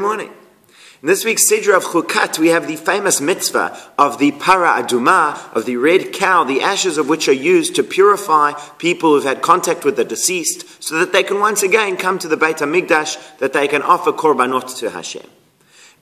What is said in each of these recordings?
morning. In this week's Sidra of Chukat, we have the famous mitzvah of the para aduma, of the red cow, the ashes of which are used to purify people who've had contact with the deceased, so that they can once again come to the Beit HaMikdash, that they can offer korbanot to Hashem.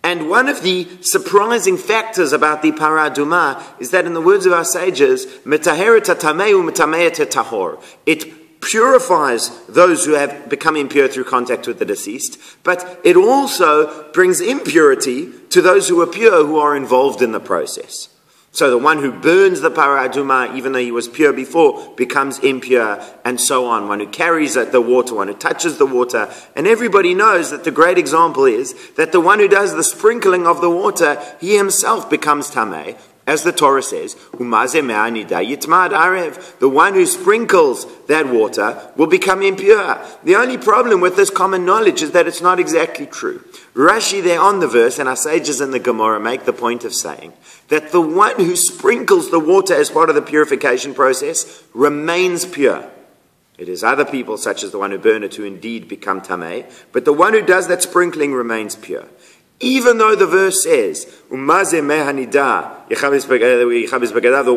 And one of the surprising factors about the para aduma is that, in the words of our sages, metaheret hatameu metameet tahor. It purifies those who have become impure through contact with the deceased, but it also brings impurity to those who are pure, who are involved in the process. So the one who burns the para aduma, even though he was pure before, becomes impure, and so on. One who carries the water, one who touches the water. And everybody knows that the great example is that the one who does the sprinkling of the water, he himself becomes tameh. As the Torah says, the one who sprinkles that water will become impure. The only problem with this common knowledge is that it's not exactly true. Rashi there on the verse, and our sages in the Gemara make the point of saying that the one who sprinkles the water as part of the purification process remains pure. It is other people, such as the one who burn it, who indeed become tameh, but the one who does that sprinkling remains pure. Even though the verse says, the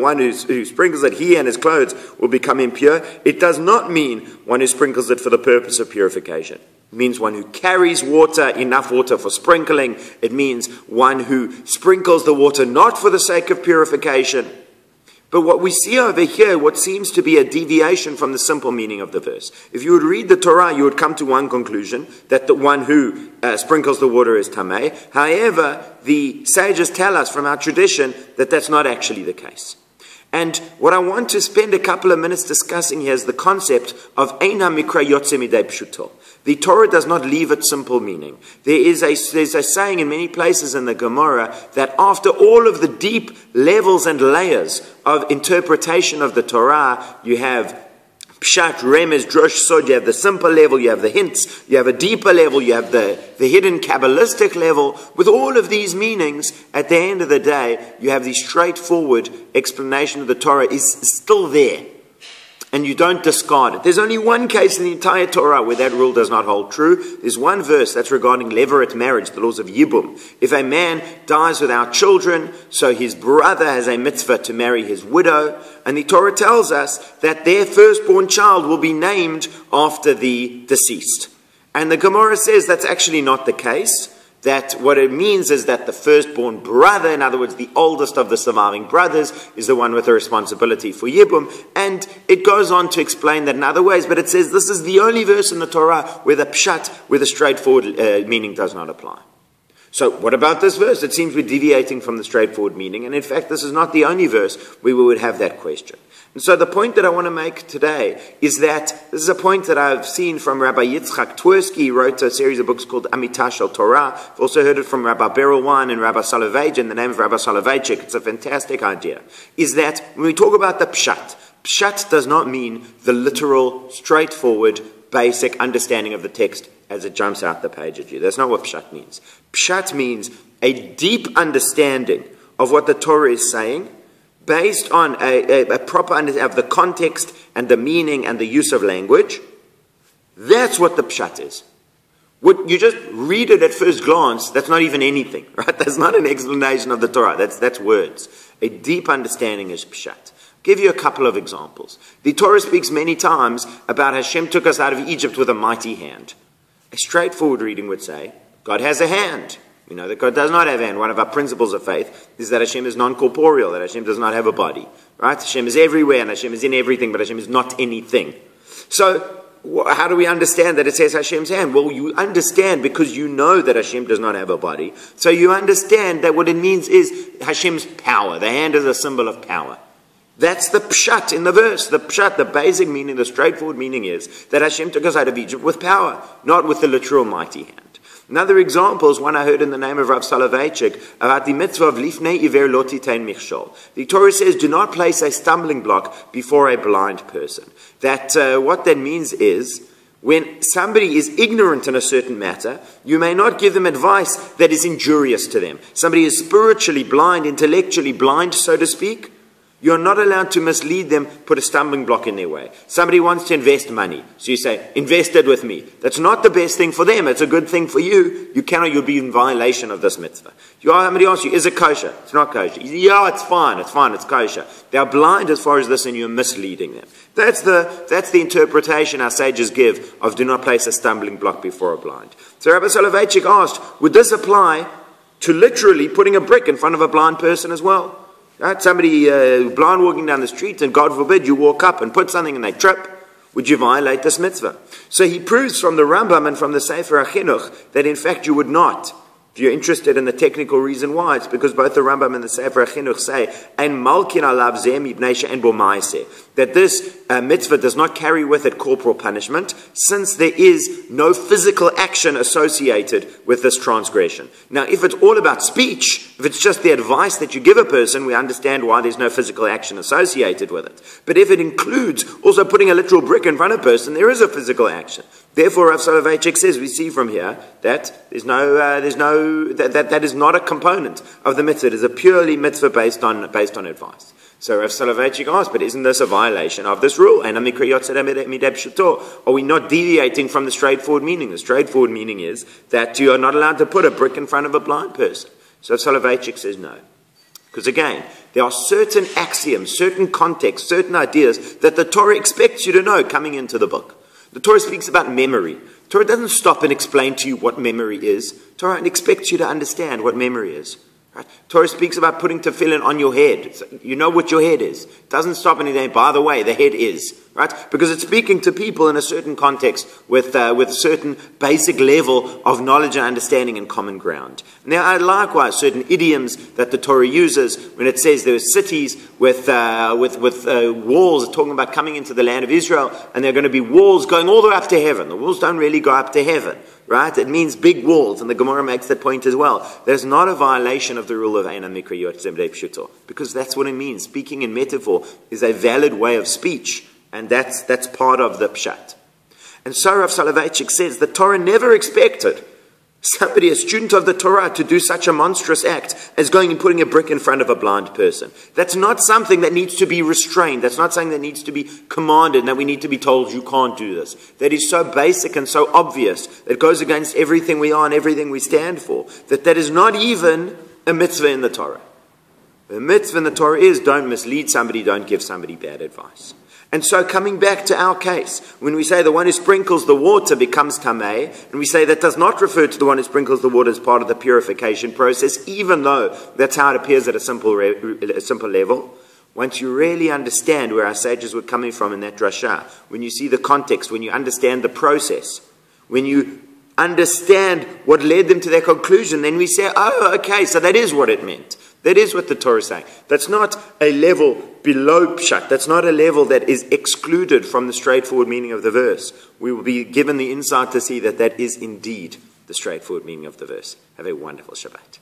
one who sprinkles it, he and his clothes will become impure, it does not mean one who sprinkles it for the purpose of purification. It means one who carries water, enough water for sprinkling. It means one who sprinkles the water not for the sake of purification. But what we see over here, what seems to be a deviation from the simple meaning of the verse. If you would read the Torah, you would come to one conclusion, that the one who sprinkles the water is tameh. However, the sages tell us from our tradition that that's not actually the case. And what I want to spend a couple of minutes discussing here is the concept of ein hamikra yotze midei pshuto. The Torah does not leave its simple meaning. There's a saying in many places in the Gemara that after all of the deep levels and layers of interpretation of the Torah, you have Pshat, Remez, Drosh, Sod, you have the simple level, you have the hints, you have a deeper level, you have the hidden Kabbalistic level. With all of these meanings, at the end of the day, you have the straightforward explanation of the Torah is still there. And you don't discard it. There's only one case in the entire Torah where that rule does not hold true. There's one verse that's regarding levirate marriage, the laws of Yibum. If a man dies without children, so his brother has a mitzvah to marry his widow, and the Torah tells us that their firstborn child will be named after the deceased. And the Gemara says that's actually not the case. That what it means is that the firstborn brother, in other words, the oldest of the surviving brothers, is the one with the responsibility for Yibum. And it goes on to explain that in other ways, but it says this is the only verse in the Torah where the pshat, where the straightforward meaning does not apply. So what about this verse? It seems we're deviating from the straightforward meaning, and in fact this is not the only verse where we would have that question. And so the point that I want to make today is that this is a point that I've seen from Rabbi Yitzchak Twersky. He wrote a series of books called Amita Shel Torah. I've also heard it from Rabbi Berelwan and Rabbi Soloveitchik in the name of Rabbi Soloveitchik. It's a fantastic idea. Is that when we talk about the pshat, pshat does not mean the literal, straightforward, basic understanding of the text as it jumps out the page at you. That's not what pshat means. Pshat means a deep understanding of what the Torah is saying, based on a proper understanding of the context and the meaning and the use of language. That's what the pshat is. What you just read it at first glance, that's not even anything, right? That's not an explanation of the Torah. That's words. A deep understanding is pshat. I'll give you a couple of examples. The Torah speaks many times about Hashem took us out of Egypt with a mighty hand. A straightforward reading would say, God has a hand. We know that God does not have a hand. One of our principles of faith is that Hashem is non-corporeal, that Hashem does not have a body. Right? Hashem is everywhere and Hashem is in everything, but Hashem is not anything. So, how do we understand that it says Hashem's hand? Well, you understand because you know that Hashem does not have a body. So you understand that what it means is Hashem's power. The hand is a symbol of power. That's the pshat in the verse. The pshat, the basic meaning, the straightforward meaning is that Hashem took us out of Egypt with power, not with the literal mighty hand. Another example is one I heard in the name of Rav Soloveitchik about the mitzvah of lifnei iver lo titein michshol. The Torah says, do not place a stumbling block before a blind person. That what that means is, when somebody is ignorant in a certain matter, you may not give them advice that is injurious to them. Somebody is spiritually blind, intellectually blind, so to speak. You're not allowed to mislead them, put a stumbling block in their way. Somebody wants to invest money. So you say, invest it with me. That's not the best thing for them. It's a good thing for you. You'll be in violation of this mitzvah. Somebody asks you, is it kosher? It's not kosher. Yeah, it's fine, it's kosher. They are blind as far as this and you're misleading them. That's the interpretation our sages give of do not place a stumbling block before a blind. So Rabbi Soloveitchik asked, would this apply to literally putting a brick in front of a blind person as well? Right? Somebody blind walking down the street, and God forbid you walk up and put something and they trip. Would you violate this mitzvah? So he proves from the Rambam and from the Sefer HaChinuch that in fact you would not. If you're interested in the technical reason why, it's because both the Rambam and the Sefer HaChinuch say, "Ein malkin alav zeh mipnei she'en bo ma'aseh," that this mitzvah does not carry with it corporal punishment, since there is no physical action associated with this transgression. Now, if it's all about speech, if it's just the advice that you give a person, we understand why there's no physical action associated with it. But if it includes also putting a literal brick in front of a person, there is a physical action. Therefore, Rav Soloveitchik says, we see from here that that is not a component of the mitzvah. It is a purely mitzvah based on advice. So Rav Soloveitchik asked, but isn't this a violation of this rule? Are we not deviating from the straightforward meaning? The straightforward meaning is that you are not allowed to put a brick in front of a blind person. So Rav Soloveitchik says no. Because again, there are certain axioms, certain contexts, certain ideas that the Torah expects you to know coming into the book. The Torah speaks about memory. Torah doesn't stop and explain to you what memory is. Torah expects you to understand what memory is. Right? Torah speaks about putting tefillin on your head. So you know what your head is. It doesn't stop anything. By the way, the head is. Right? Because it's speaking to people in a certain context with certain basic level of knowledge and understanding and common ground. Now, likewise, certain idioms that the Torah uses when it says there are cities with walls, talking about coming into the land of Israel, and there are going to be walls going all the way up to heaven. The walls don't really go up to heaven. Right? It means big walls, and the Gemara makes that point as well. There's not a violation of the rule of Eina Mikra Yotzem Dei Pshuto, because that's what it means. Speaking in metaphor is a valid way of speech, and that's part of the pshat. And so Rav Soloveitchik says the Torah never expected somebody, a student of the Torah, to do such a monstrous act as going and putting a brick in front of a blind person. That's not something that needs to be restrained. That's not something that needs to be commanded and that we need to be told, you can't do this. That is so basic and so obvious that it goes against everything we are and everything we stand for, that is not even a mitzvah in the Torah. The mitzvah in the Torah is don't mislead somebody, don't give somebody bad advice. And so coming back to our case, when we say the one who sprinkles the water becomes tamei, and we say that does not refer to the one who sprinkles the water as part of the purification process, even though that's how it appears at a simple level, once you really understand where our sages were coming from in that drasha, when you see the context, when you understand the process, when you understand what led them to their conclusion, then we say, oh, okay, so that is what it meant. That is what the Torah is saying. That's not a level below pshat. That's not a level that is excluded from the straightforward meaning of the verse. We will be given the insight to see that that is indeed the straightforward meaning of the verse. Have a wonderful Shabbat.